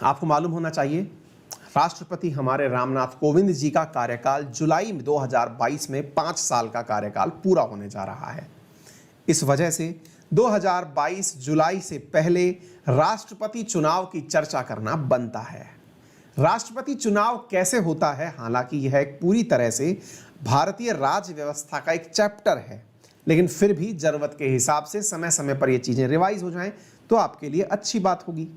आपको मालूम होना चाहिए राष्ट्रपति हमारे रामनाथ कोविंद जी का कार्यकाल जुलाई 2022 में 5 साल का कार्यकाल पूरा होने जा रहा है। इस वजह से 2022 जुलाई से पहले राष्ट्रपति चुनाव की चर्चा करना बनता है। राष्ट्रपति चुनाव कैसे होता है, हालांकि यह एक पूरी तरह से भारतीय राज्य व्यवस्था का एक चैप्टर है, लेकिन फिर भी जरूरत के हिसाब से समय समय पर ये चीजें रिवाइज हो जाएं तो आपके लिए अच्छी बात होगी।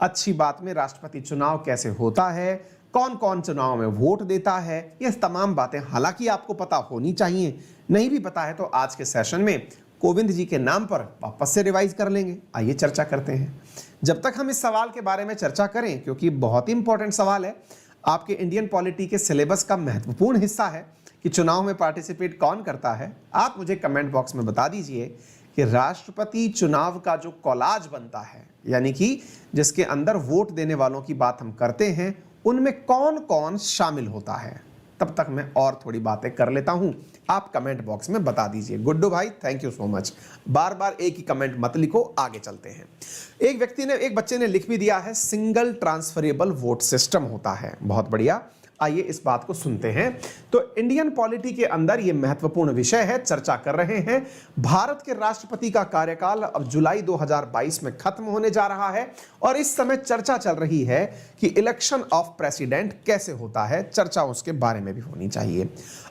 अच्छी बात में राष्ट्रपति चुनाव कैसे होता है, कौन कौन चुनाव में वोट देता है, ये तमाम बातें हालांकि आपको पता होनी चाहिए। नहीं भी पता है तो आज के सेशन में कोविंद जी के नाम पर वापस से रिवाइज कर लेंगे। आइए चर्चा करते हैं। जब तक हम इस सवाल के बारे में चर्चा करें, क्योंकि बहुत ही इंपॉर्टेंट सवाल है, आपके इंडियन पॉलिटी के सिलेबस का महत्वपूर्ण हिस्सा है कि चुनाव में पार्टिसिपेट कौन करता है, आप मुझे कमेंट बॉक्स में बता दीजिए कि राष्ट्रपति चुनाव का जो कॉलाज बनता है, यानी कि जिसके अंदर वोट देने वालों की बात हम करते हैं, उनमें कौन कौन शामिल होता है। तब तक मैं और थोड़ी बातें कर लेता हूं, आप कमेंट बॉक्स में बता दीजिए। गुड्डू भाई थैंक यू सो मच, बार बार एक ही कमेंट मत लिखो, आगे चलते हैं। एक बच्चे ने लिख भी दिया है सिंगल ट्रांसफरेबल वोट सिस्टम होता है। बहुत बढ़िया, आइए इस बात को सुनते हैं। तो इंडियन पॉलिटी के अंदर यह महत्वपूर्ण विषय है, चर्चा कर रहे हैं। भारत के राष्ट्रपति का कार्यकाल अब जुलाई 2022 में खत्म होने जा रहा है और इस समय चर्चा चल रही है कि इलेक्शन ऑफ प्रेसिडेंट कैसे होता है, चर्चा उसके बारे में भी होनी चाहिए।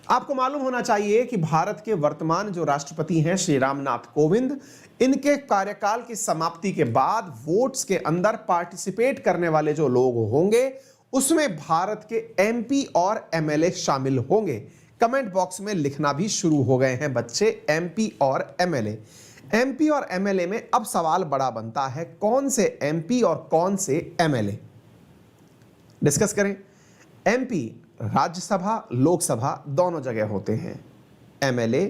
आपको मालूम होना चाहिए कि भारत के वर्तमान जो राष्ट्रपति हैं श्री रामनाथ कोविंद, इनके कार्यकाल की समाप्ति के बाद वोट्स के अंदर पार्टिसिपेट करने वाले जो लोग होंगे उसमें भारत के एमपी और एमएलए शामिल होंगे। कमेंट बॉक्स में लिखना भी शुरू हो गए हैं बच्चे, एमपी और एमएलए। एमपी और एमएलए में अब सवाल बड़ा बनता है, कौन से एमपी और कौन से एमएलए। डिस्कस करें। एमपी राज्यसभा लोकसभा दोनों जगह होते हैं, एमएलए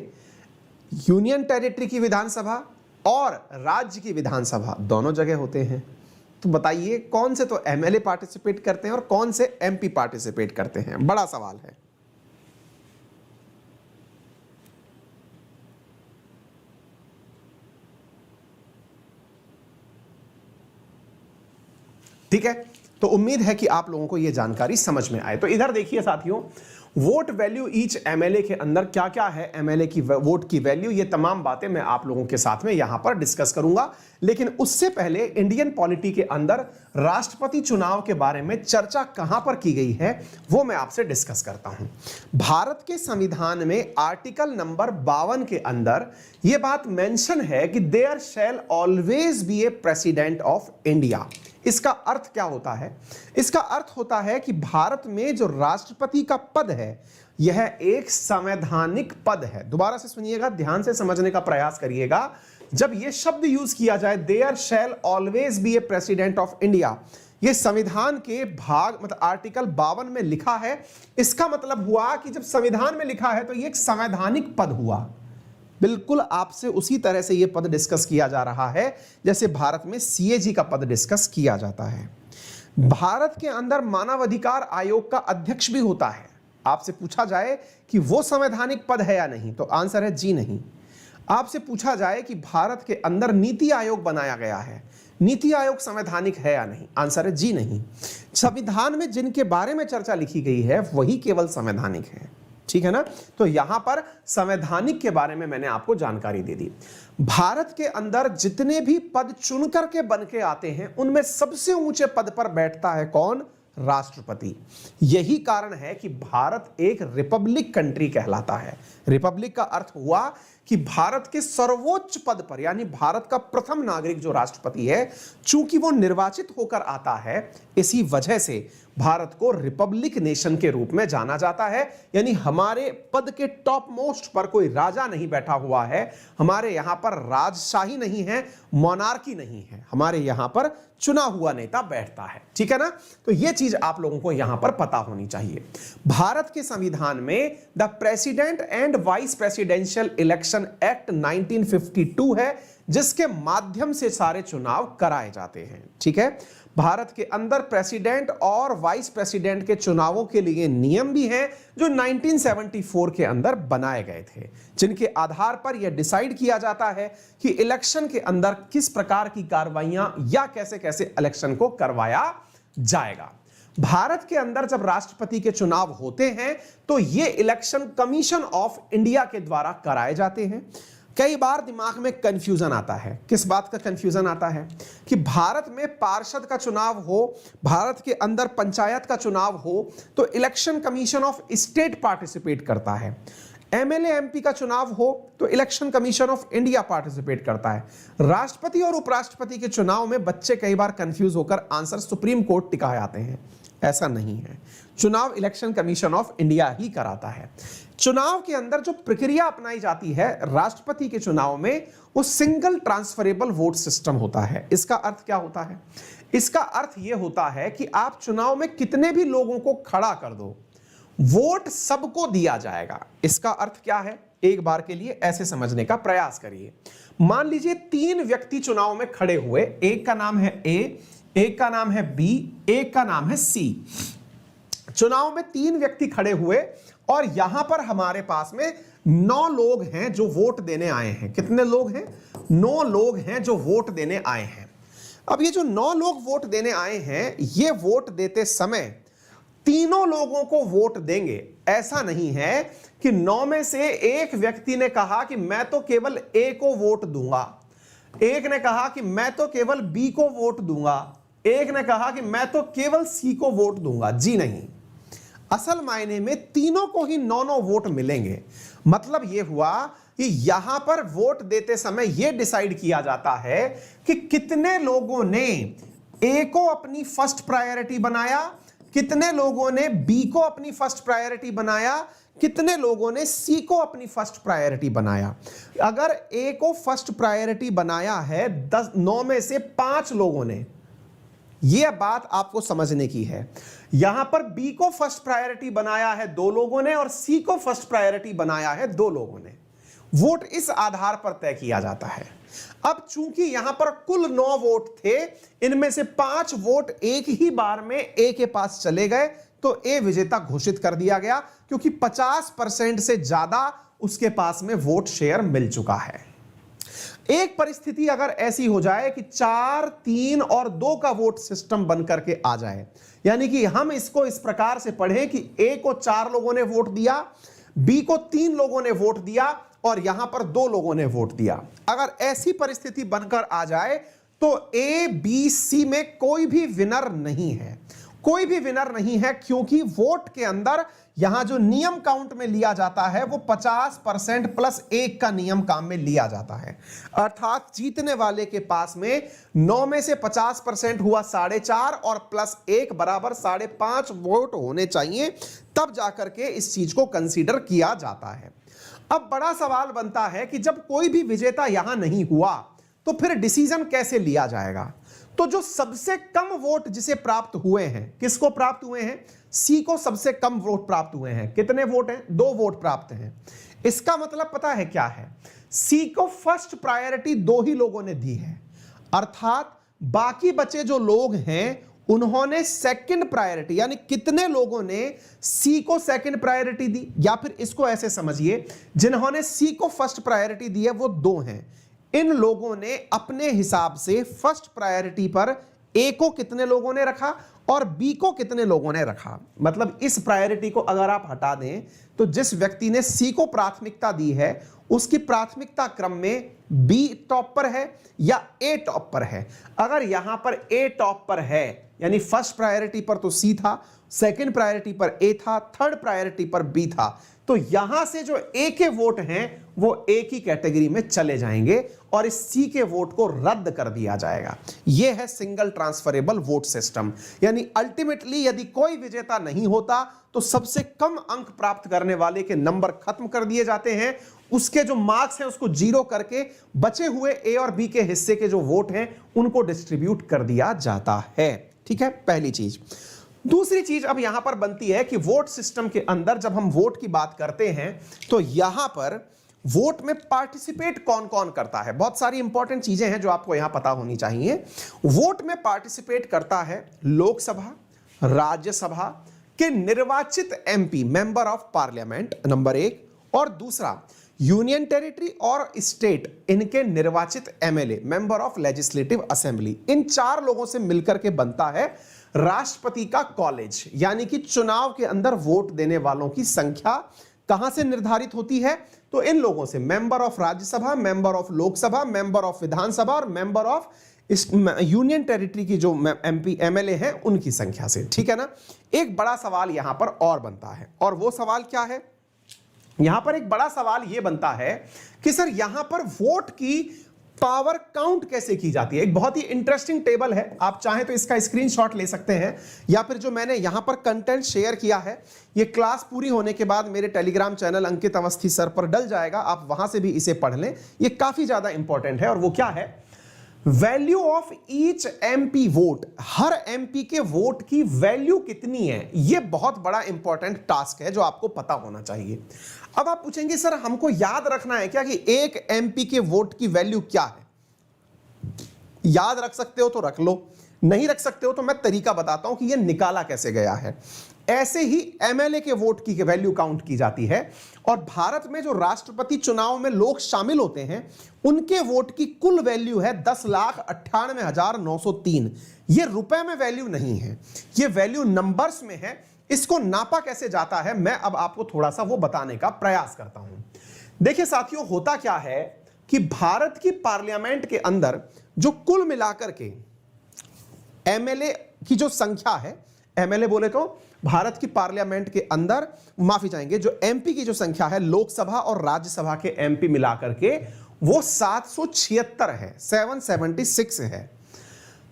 यूनियन टेरिटरी की विधानसभा और राज्य की विधानसभा दोनों जगह होते हैं। तो बताइए कौन से तो एमएलए पार्टिसिपेट करते हैं और कौन से एमपी पार्टिसिपेट करते हैं, बड़ा सवाल है। ठीक है, तो उम्मीद है कि आप लोगों को यह जानकारी समझ में आए। तो इधर देखिए साथियों, वोट वैल्यू ईच एमएलए के अंदर क्या क्या है, एमएलए की वोट की वैल्यू, ये तमाम बातें मैं आप लोगों के साथ में यहां पर डिस्कस करूंगा। लेकिन उससे पहले इंडियन पॉलिटी के अंदर राष्ट्रपति चुनाव के बारे में चर्चा कहां पर की गई है वो मैं आपसे डिस्कस करता हूं। भारत के संविधान में आर्टिकल नंबर 52 के अंदर यह बात मेंशन है कि there shall always be a president of India. इसका अर्थ क्या होता है? इसका अर्थ होता है कि भारत में जो राष्ट्रपति का पद है यह एक संवैधानिक पद है। दोबारा से सुनिएगा, ध्यान से समझने का प्रयास करिएगा। जब यह शब्द यूज किया जाए, there shall always be a president of India, यह संविधान के भाग मतलब आर्टिकल 52 में लिखा है। इसका मतलब हुआ कि जब संविधान में लिखा है तो यह एक संवैधानिक पद हुआ। बिल्कुल आपसे उसी तरह से यह पद डिस्कस किया जा रहा है जैसे भारत में सीएजी का पद डिस्कस किया जाता है। भारत के अंदर मानवाधिकार आयोग का अध्यक्ष भी होता है। आपसे पूछा जाए कि वो संवैधानिक पद है या नहीं, तो आंसर है जी नहीं। आपसे पूछा जाए कि भारत के अंदर नीति आयोग बनाया गया है, नीति आयोग संवैधानिक है या नहीं, आंसर है जी नहीं। संविधान में जिनके बारे में चर्चा लिखी गई है वही केवल संवैधानिक है। ठीक है ना? तो यहां पर संवैधानिक के बारे में मैंने आपको जानकारी दे दी। भारत के अंदर जितने भी पद चुन करके बन के आते हैं उनमें सबसे ऊंचे पद पर बैठता है कौन? राष्ट्रपति। यही कारण है कि भारत एक रिपब्लिक कंट्री कहलाता है। रिपब्लिक का अर्थ हुआ कि भारत के सर्वोच्च पद पर, यानी भारत का प्रथम नागरिक जो राष्ट्रपति है, चूंकि वो निर्वाचित होकर आता है, इसी वजह से भारत को रिपब्लिक नेशन के रूप में जाना जाता है। यानी हमारे पद के टॉप मोस्ट पर कोई राजा नहीं बैठा हुआ है, हमारे यहां पर राजशाही नहीं है, मोनार्की नहीं है, हमारे यहां पर चुना हुआ नेता बैठता है। ठीक है ना? तो यह चीज आप लोगों को यहां पर पता होनी चाहिए। भारत के संविधान में the president and vice presidential election act 1952 है, जिसके माध्यम से सारे चुनाव कराए जाते हैं। ठीक है? भारत के अंदर प्रेसिडेंट और वाइस प्रेसिडेंट के चुनावों के लिए नियम भी हैं जो 1974 के अंदर बनाए गए थे, जिनके आधार पर यह डिसाइड किया जाता है कि इलेक्शन के अंदर किस प्रकार की कार्रवाइयां या कैसे कैसे इलेक्शन को करवाया जाएगा। भारत के अंदर जब राष्ट्रपति के चुनाव होते हैं तो ये इलेक्शन कमीशन ऑफ इंडिया के द्वारा कराए जाते हैं। कई बार दिमाग में कंफ्यूजन आता है। किस बात का कंफ्यूजन आता है? कि भारत में पार्षद का चुनाव हो, भारत के अंदर पंचायत का चुनाव हो तो election commission of state participate करता है, एमएलए एमपी का चुनाव हो तो election commission of India participate करता है। राष्ट्रपति और उपराष्ट्रपति के चुनाव में बच्चे कई बार कंफ्यूज होकर आंसर सुप्रीम कोर्ट टिकाए आते हैं। ऐसा नहीं है, चुनाव इलेक्शन कमीशन ऑफ इंडिया ही कराता है। चुनाव के अंदर जो प्रक्रिया अपनाई जाती है राष्ट्रपति के चुनाव में, वो सिंगल ट्रांसफरेबल वोट सिस्टम होता है। इसका अर्थ क्या होता है? इसका अर्थ यह होता है कि आप चुनाव में कितने भी लोगों को खड़ा कर दो, वोट सबको दिया जाएगा। इसका अर्थ क्या है? एक बार के लिए ऐसे समझने का प्रयास करिए। मान लीजिए 3 व्यक्ति चुनाव में खड़े हुए, एक का नाम है ए, एक का नाम है बी, एक का नाम है सी। चुनाव में 3 व्यक्ति खड़े हुए और यहां पर हमारे पास में 9 लोग हैं जो वोट देने आए हैं। कितने लोग हैं? 9 लोग हैं जो वोट देने आए हैं। अब ये जो 9 लोग वोट देने आए हैं, ये वोट देते समय तीनों लोगों को वोट देंगे। ऐसा नहीं है कि 9 में से एक व्यक्ति ने कहा कि मैं तो केवल ए को वोट दूंगा, एक ने कहा कि मैं तो केवल बी को वोट दूंगा, एक ने कहा कि मैं तो केवल सी को वोट दूंगा। जी नहीं, असल मायने में तीनों को ही 9 वोट मिलेंगे। मतलब यह हुआ कि यहां पर वोट देते समय यह डिसाइड किया जाता है कि कितने लोगों ने ए को अपनी फर्स्ट प्रायोरिटी बनाया, कितने लोगों ने बी को अपनी फर्स्ट प्रायोरिटी बनाया, कितने लोगों ने सी को अपनी फर्स्ट प्रायोरिटी बनाया। अगर ए को फर्स्ट प्रायोरिटी बनाया है 9 में से 5 लोगों ने, यह बात आपको समझने की है। यहां पर बी को फर्स्ट प्रायोरिटी बनाया है 2 लोगों ने और सी को फर्स्ट प्रायोरिटी बनाया है 2 लोगों ने। वोट इस आधार पर तय किया जाता है। अब चूंकि यहां पर कुल 9 वोट थे, इनमें से 5 वोट एक ही बार में ए के पास चले गए तो ए विजेता घोषित कर दिया गया, क्योंकि 50% से ज्यादा उसके पास में वोट शेयर मिल चुका है। एक परिस्थिति अगर ऐसी हो जाए कि 4, 3 और 2 का वोट सिस्टम बन करके आ जाए, यानी कि हम इसको इस प्रकार से पढ़ें कि ए को 4 लोगों ने वोट दिया, बी को 3 लोगों ने वोट दिया और यहां पर 2 लोगों ने वोट दिया। अगर ऐसी परिस्थिति बनकर आ जाए तो ए, बी, सी में कोई भी विनर नहीं है। कोई भी विनर नहीं है, क्योंकि वोट के अंदर यहां जो नियम काउंट में लिया जाता है वो 50% प्लस 1 का नियम काम में लिया जाता है। अर्थात जीतने वाले के पास में 9 में से 50% हुआ 4.5 और प्लस 1 बराबर 5.5 वोट होने चाहिए, तब जाकर के इस चीज को कंसीडर किया जाता है। अब बड़ा सवाल बनता है कि जब कोई भी विजेता यहां नहीं हुआ तो फिर डिसीजन कैसे लिया जाएगा? तो जो सबसे कम वोट जिसे प्राप्त हुए हैं, किसको प्राप्त हुए हैं? सी को सबसे कम वोट प्राप्त हुए हैं। कितने वोट हैं? 2 वोट प्राप्त हैं। इसका मतलब पता है क्या है? सी को फर्स्ट प्रायोरिटी 2 ही लोगों ने दी है, अर्थात बाकी बचे जो लोग हैं उन्होंने सेकंड प्रायोरिटी, यानी कितने लोगों ने सी को सेकंड प्रायोरिटी दी, या फिर इसको ऐसे समझिए, जिन्होंने सी को फर्स्ट प्रायोरिटी दी है वो 2 हैं। इन लोगों ने अपने हिसाब से फर्स्ट प्रायोरिटी पर ए को कितने लोगों ने रखा और बी को कितने लोगों ने रखा। मतलब इस प्रायोरिटी को अगर आप हटा दें तो जिस व्यक्ति ने सी को प्राथमिकता दी है उसकी प्राथमिकता क्रम में बी टॉप पर है या ए टॉप पर है। अगर यहां पर ए टॉप पर है, यानी फर्स्ट प्रायोरिटी पर तो सी था, सेकंड प्रायोरिटी पर ए था, थर्ड प्रायोरिटी पर बी था, तो यहां से जो ए के वोट हैं वो ए की कैटेगरी में चले जाएंगे और इस सी के वोट को रद्द कर दिया जाएगा। यह है सिंगल ट्रांसफरेबल वोट सिस्टम। यानी अल्टीमेटली यदि कोई विजेता नहीं होता तो सबसे कम अंक प्राप्त करने वाले के नंबर खत्म कर दिए जाते हैं, उसके जो मार्क्स हैं उसको 0 करके बचे हुए ए और बी के हिस्से के जो वोट हैं उनको डिस्ट्रीब्यूट कर दिया जाता है। ठीक है, पहली चीज। दूसरी चीज अब यहां पर बनती है कि वोट सिस्टम के अंदर जब हम वोट की बात करते हैं तो यहां पर वोट में पार्टिसिपेट कौन कौन करता है। बहुत सारी इंपॉर्टेंट चीजें हैं जो आपको यहां पता होनी चाहिए। वोट में पार्टिसिपेट करता है लोकसभा, राज्यसभा के निर्वाचित MP, member of parliament, number 1, और दूसरा यूनियन टेरिटरी और स्टेट, इनके निर्वाचित MLA, member of legislative assembly, इन 4 लोगों से मिलकर के बनता है राष्ट्रपति का कॉलेज। यानी कि चुनाव के अंदर वोट देने वालों की संख्या कहां से निर्धारित होती है? तो इन लोगों से, member of Rajya Sabha, member of Lok Sabha, member of Vidhan Sabha और मेंबर ऑफ इस यूनियन टेरिटरी की जो एमपी एमएलए हैं उनकी संख्या से। ठीक है ना। एक बड़ा सवाल यहां पर और बनता है, और वो सवाल क्या है? यहां पर एक बड़ा सवाल यह बनता है कि सर यहां पर वोट की पावर काउंट कैसे की जाती है। एक बहुत ही इंटरेस्टिंग टेबल है, आप चाहें तो इसका स्क्रीनशॉट ले सकते हैं, या फिर जो मैंने यहां पर कंटेंट शेयर किया है ये क्लास पूरी होने के बाद मेरे टेलीग्राम चैनल अंकित अवस्थी सर पर डल जाएगा, आप वहां से भी इसे पढ़ लें। ये काफी ज्यादा इंपॉर्टेंट है। और वो क्या है? Value of each MP vote, her MP के वोट की वैल्यू कितनी है, यह बहुत बड़ा इंपॉर्टेंट टास्क है जो आपको पता होना चाहिए। अब आप पूछेंगे सर हमको याद रखना है क्या कि एक एमपी के वोट की वैल्यू क्या है? याद रख सकते हो तो रख लो, नहीं रख सकते हो तो मैं तरीका बताता हूं कि यह निकाला कैसे गया है। ऐसे ही एमएलए के वोट की वैल्यू काउंट की जाती है, और भारत में जो राष्ट्रपति चुनाव में लोग शामिल होते हैं उनके वोट की कुल वैल्यू है 10,98,903। ये रुपए में वैल्यू नहीं है, ये वैल्यू नंबर्स में है। इसको नापा कैसे जाता है मैं अब आपको थोड़ा सा वो बताने का प्रयास करता हूं। देखिए साथियों, होता क्या है कि भारत की पार्लियामेंट के अंदर जो कुल मिलाकर के एमएलए की जो संख्या है, एमएलए बोले तो भारत की पार्लियामेंट के अंदर, माफी चाहेंगे, जो एमपी की जो संख्या है लोकसभा और राज्यसभा के एमपी मिलाकर के वो 776 है, 776 है।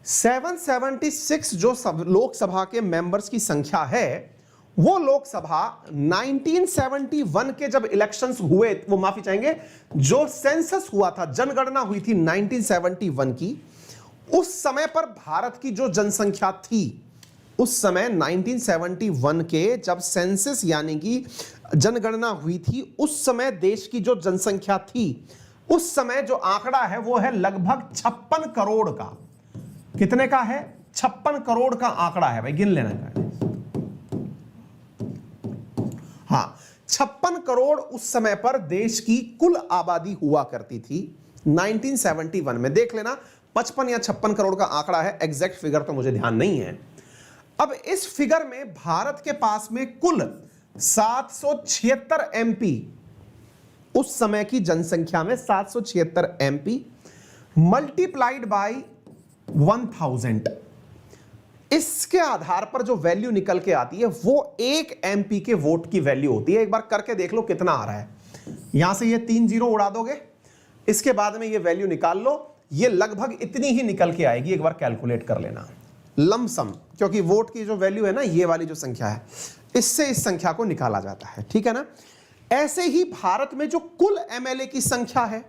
776 जो लोकसभा के मेंबर्स की संख्या है, वो लोकसभा 1971 के जब इलेक्शंस हुए, वो माफी चाहेंगे जो सेंसस हुआ था, जनगणना हुई थी 1971 की, उस समय पर भारत की जो जनसंख्या थी, उस समय 1971 के जब सेंसस यानी कि जनगणना हुई थी, उस समय देश की जो जनसंख्या थी, उस समय जो आंकड़ा है वो है लगभग 56 करोड़ का। कितने का है? 56 करोड़ का आंकड़ा है भाई, गिन लेना है। हाँ, 56 करोड़ उस समय पर देश की कुल आबादी हुआ करती थी 1971 में। देख लेना 55 या 56 करोड़ का आंकड़ा है, एग्जैक्ट फिगर तो मुझे ध्यान नहीं है। अब इस फिगर में भारत के पास में कुल 776 एमपी, उस समय की जनसंख्या में 776 एमपी मल्टीप्लाइड बाय 1000, इसके आधार पर जो वैल्यू निकल के आती है वो एक एमपी के वोट की वैल्यू होती है। एक बार करके देख लो कितना आ रहा है। यहां से ये 3 जीरो उड़ा दोगे, इसके बाद में ये वैल्यू निकाल लो, ये लगभग इतनी ही निकल के आएगी। एक बार कैलकुलेट कर लेना लमसम, क्योंकि वोट की जो वैल्यू है ना, ये वाली जो संख्या है, इससे इस संख्या को निकाला जाता है। ठीक है ना। ऐसे ही भारत में जो कुल एमएलए की संख्या है,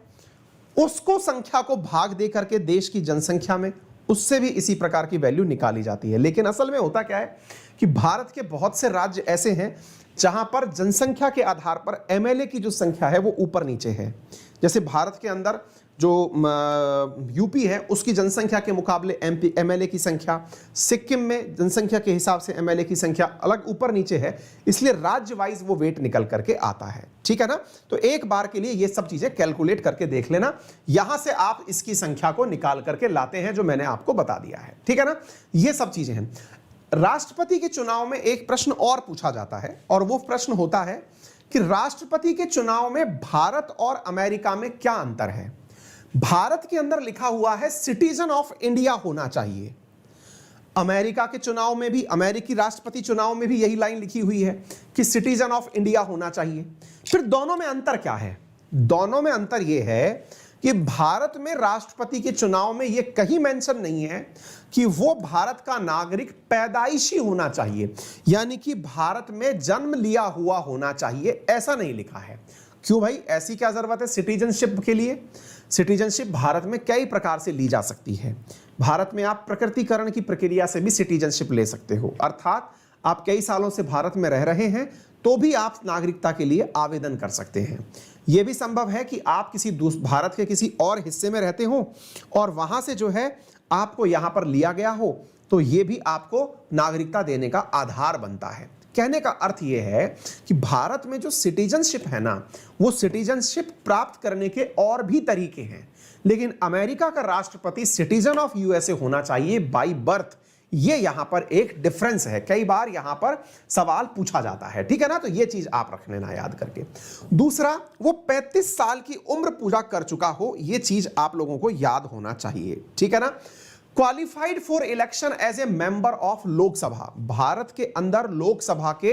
उसको संख्या को भाग दे करके देश की जनसंख्या में, उससे भी इसी प्रकार की वैल्यू निकाली जाती है। लेकिन असल में होता क्या है कि भारत के बहुत से राज्य ऐसे हैं जहां पर जनसंख्या के आधार पर एमएलए की जो संख्या है वो ऊपर नीचे है। जैसे भारत के अंदर जो यूपी है उसकी जनसंख्या के मुकाबले एमपी एमएलए की संख्या, सिक्किम में जनसंख्या के हिसाब से एमएलए की संख्या अलग ऊपर नीचे है, इसलिए राज्य वाइज वो वेट निकल करके आता है। ठीक है ना। तो एक बार के लिए ये सब चीजें कैलकुलेट करके देख लेना, यहां से आप इसकी संख्या को निकाल करके लाते हैं जो मैंने आपको बता दिया है। ठीक है ना। ये सब चीजें हैं। राष्ट्रपति के चुनाव में एक प्रश्न और पूछा जाता है, और वो प्रश्न होता है कि राष्ट्रपति के चुनाव में भारत और अमेरिका में क्या अंतर है। भारत के अंदर लिखा हुआ है सिटीजन ऑफ इंडिया होना चाहिए, अमेरिका के चुनाव में भी, अमेरिकी राष्ट्रपति चुनाव में भी यही लाइन लिखी हुई है कि सिटीजन ऑफ इंडिया होना चाहिए। फिर दोनों में अंतर क्या है? दोनों में अंतर यह है कि भारत में राष्ट्रपति के चुनाव में यह कहीं मेंशन नहीं है कि वो भारत का नागरिक पैदाइशी होना चाहिए, यानी कि भारत में जन्म लिया हुआ होना चाहिए, ऐसा नहीं लिखा है। क्यों भाई, ऐसी क्या जरूरत है सिटीजनशिप के लिए? सिटीजनशिप भारत में कई प्रकार से ली जा सकती है। भारत में आप प्रकृतिकरण की प्रक्रिया से भी सिटीजनशिप ले सकते हो, अर्थात आप कई सालों से भारत में रह रहे हैं तो भी आप नागरिकता के लिए आवेदन कर सकते हैं। यह भी संभव है कि आप किसी भारत के किसी और हिस्से में रहते हो और वहां से जो है आपको यहां पर लिया गया हो, तो यह भी आपको नागरिकता देने का आधार बनता है। कहने का अर्थ यह है कि भारत में जो सिटीजनशिप है ना, वो सिटीजनशिप प्राप्त करने के और भी तरीके हैं, लेकिन अमेरिका का राष्ट्रपति सिटीजन ऑफ यूएसए होना चाहिए बाय बर्थ। ये यहां पर एक डिफरेंस है, कई बार यहां पर सवाल पूछा जाता है, ठीक है ना, तो ये चीज आप रख लेना याद करके। दूसरा, वो 35 साल की उम्र पूरा कर चुका हो, ये चीज आप लोगों को याद होना चाहिए, ठीक है ना। Qualified for election as a member of Lok Sabha, Bharat के अंदर लोकसभा के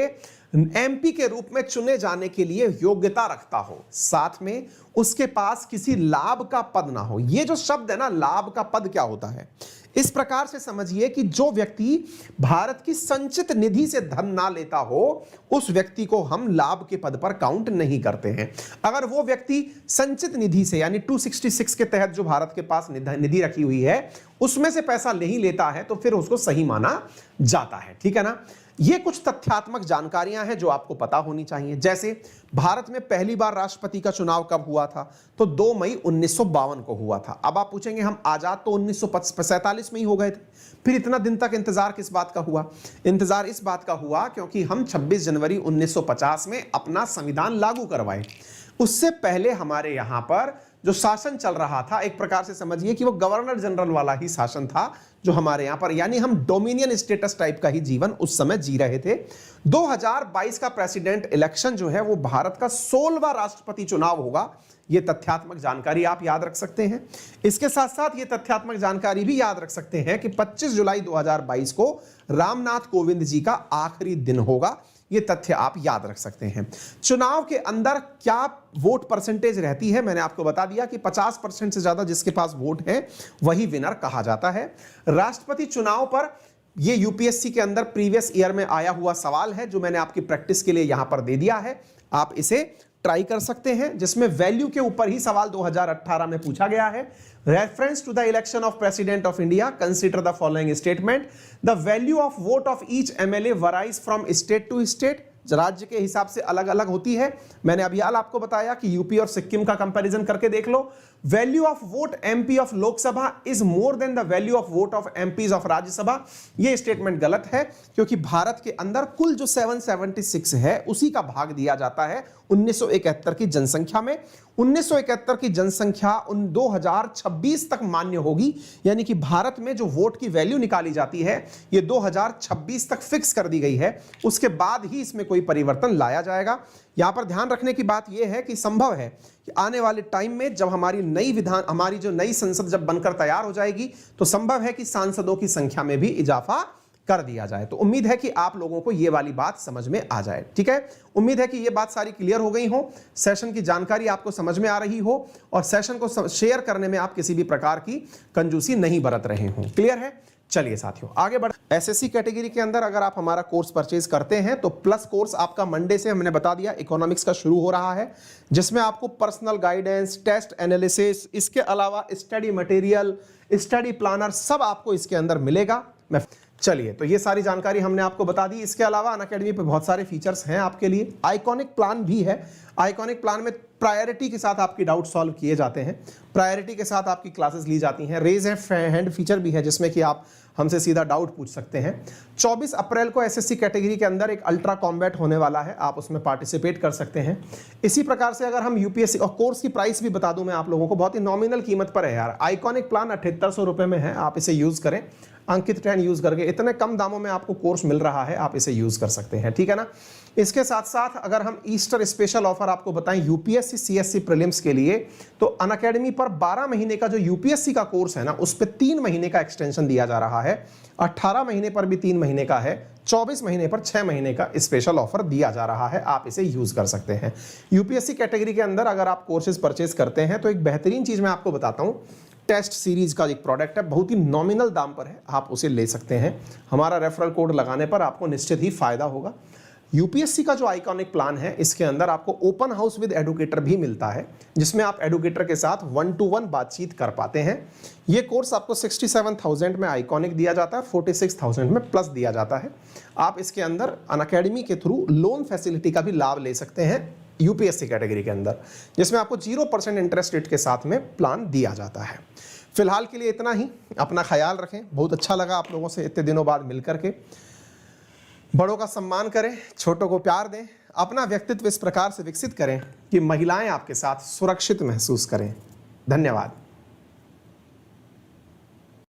एमपी के रूप में चुने जाने के लिए योग्यता रखता हो, साथ में उसके पास किसी लाभ का पद ना हो। ये जो शब्द है ना, लाभ का पद क्या होता है, इस प्रकार से समझिए कि जो व्यक्ति भारत की संचित निधि से धन ना लेता हो, उस व्यक्ति को हम लाभ के पद पर काउंट नहीं करते हैं। अगर वो व्यक्ति संचित निधि से यानी 266 के तहत जो भारत के पास निधि रखी हुई है उसमें से पैसा नहीं लेता है तो फिर उसको सही माना जाता है, ठीक है ना। ये कुछ तथ्यात्मक जानकारियां हैं जो आपको पता होनी चाहिए। जैसे भारत में पहली बार राष्ट्रपति का चुनाव कब हुआ था, तो 2 मई 1952 को हुआ था। अब आप पूछेंगे हम आजाद तो 1947 में ही हो गए थे, फिर इतना दिन तक इंतजार किस बात का हुआ? इंतजार इस बात का हुआ क्योंकि हम 26 जनवरी 1950 में अपना संविधान लागू करवाए। उससे पहले हमारे यहां पर जो शासन चल रहा था, एक प्रकार से समझिए कि वो गवर्नर जनरल वाला ही शासन था जो हमारे यहां पर, यानी हम डोमिनियन स्टेटस टाइप का ही जीवन उस समय जी रहे थे। 2022 का प्रेसिडेंट इलेक्शन जो है वो भारत का 16वां राष्ट्रपति चुनाव होगा। ये तथ्यात्मक जानकारी आप याद रख सकते हैं। इसके साथ साथ ये तथ्यात्मक जानकारी भी याद रख सकते हैं कि 25 जुलाई 2022 को रामनाथ कोविंद जी का आखिरी दिन होगा। ये तथ्य आप याद रख सकते हैं। चुनाव के अंदर क्या वोट परसेंटेज रहती है, मैंने आपको बता दिया कि 50% से ज्यादा जिसके पास वोट है वही विनर कहा जाता है। राष्ट्रपति चुनाव पर ये यूपीएससी के अंदर प्रीवियस ईयर में आया हुआ सवाल है जो मैंने आपकी प्रैक्टिस के लिए यहां पर दे दिया है, आप इसे ट्राई कर सकते हैं, जिसमें वैल्यू के ऊपर ही सवाल 2018 में पूछा गया है। Reference to the election of president of India, consider the following statement, the value of vote of each MLA varies from state to state, राज्य के हिसाब से अलग अलग होती है। मैंने अभी हाल आपको बताया कि यूपी और सिक्किम का कंपैरिजन करके देख लो। Value of vote MP of Lok Sabha is more than the value of vote of MPs of Rajya Sabha. ये स्टेटमेंट गलत है क्योंकि भारत के अंदर कुल जो 776 है उसी का भाग दिया जाता है 1971 की जनसंख्या में। 1971 की जनसंख्या 2026 तक मान्य होगी, यानी कि भारत में जो वोट की वैल्यू निकाली जाती है ये 2026 तक फिक्स कर दी गई है, उसके बाद ही इसमें कोई परिवर्तन लाया जाएगा। यहां पर ध्यान रखने की बात यह है कि संभव है कि आने वाले टाइम में जब हमारी जो नई संसद जब बनकर तैयार हो जाएगी तो संभव है कि सांसदों की संख्या में भी इजाफा कर दिया जाए। तो उम्मीद है कि आप लोगों को यह वाली बात समझ में आ जाए, ठीक है। उम्मीद है कि यह बात सारी क्लियर हो गई हो, सेशन की जानकारी आपको समझ में आ रही हो और सेशन को शेयर करने में आप किसी भी प्रकार की कंजूसी नहीं बरत रहे हो। क्लियर है? चलिए साथियों आगे बढ़। एसएससी कैटेगरी के अंदर अगर आप हमारा कोर्स परचेज करते हैं तो प्लस कोर्स आपका मंडे से, हमने बता दिया, इकोनॉमिक्स का शुरू हो रहा है, जिसमें आपको पर्सनल गाइडेंस, टेस्ट एनालिसिस, इसके अलावा स्टडी मटेरियल, स्टडी प्लानर सब आपको इसके अंदर मिलेगा। चलिए, तो ये सारी जानकारी हमने आपको बता दी। इसके अलावा अनअकैडमी पे बहुत सारे फीचर्स हैं आपके लिए। आइकॉनिक प्लान भी है। आइकॉनिक प्लान में प्रायोरिटी के साथ आपकी डाउट सॉल्व किए जाते हैं, प्रायोरिटी के साथ आपकी क्लासेस ली जाती हैं। रेज हैंड फीचर भी है जिसमें कि आप हमसे सीधा डाउट पूछ सकते हैं। 24 अप्रैल को एसएससी कैटेगरी के अंदर एक अल्ट्रा कॉम्बैट होने वाला है, आप उसमें पार्टिसिपेट कर सकते हैं। इसी प्रकार से अगर हम यूपीएससी और कोर्स की प्राइस भी बता दूं मैं आप लोगों को, बहुत ही नॉमिनल कीमत पर है यार। आइकॉनिक प्लान 7800 रुपए में है, आप इसे यूज करें। अंकित 10 यूज करके इतने कम दामों में आपको कोर्स मिल रहा है, आप इसे यूज कर सकते हैं, ठीक है ना। इसके साथ साथ अगर हम ईस्टर स्पेशल ऑफर आपको बताएं यूपीएससी सीएससी प्रीलिम्स के लिए, तो अनअकैडमी पर 12 महीने का जो यूपीएससी का कोर्स है ना, उस पर 3 महीने का एक्सटेंशन दिया जा रहा है। 18 महीने पर भी 3 महीने का है, 24 महीने पर 6 महीने का स्पेशल ऑफर दिया जा रहा है, आप इसे यूज कर सकते हैं। यूपीएससी कैटेगरी के अंदर अगर आप कोर्सेज परचेज करते हैं तो एक बेहतरीन चीज मैं आपको बताता हूं, टेस्ट सीरीज का एक प्रोडक्ट है, बहुत ही नॉमिनल दाम पर है, आप उसे ले सकते हैं। हमारा रेफरल कोड लगाने पर आपको निश्चित ही फायदा होगा। यूपीएससी का जो आइकॉनिक प्लान है, इसके अंदर आपको ओपन हाउस विद एडुकेटर भी मिलता है, जिसमें आप एडुकेटर के साथ 1-to-1 बातचीत कर पाते हैं। ये कोर्स आपको 67,000 में आइकॉनिक दिया जाता है, 46,000 में प्लस दिया जाता है। आप इसके अंदर अनअकैडमी के थ्रू लोन फैसिलिटी का भी लाभ ले सकते हैं यूपीएससी कैटेगरी के अंदर, जिसमें आपको 0% इंटरेस्ट रेट के साथ में प्लान दिया जाता है। फिलहाल के लिए इतना ही, अपना ख्याल रखें। बहुत अच्छा लगा आप लोगों से इतने दिनों बाद मिलकर के। बड़ों का सम्मान करें, छोटों को प्यार दें, अपना व्यक्तित्व इस प्रकार से विकसित करें कि महिलाएं आपके साथ सुरक्षित महसूस करें। धन्यवाद।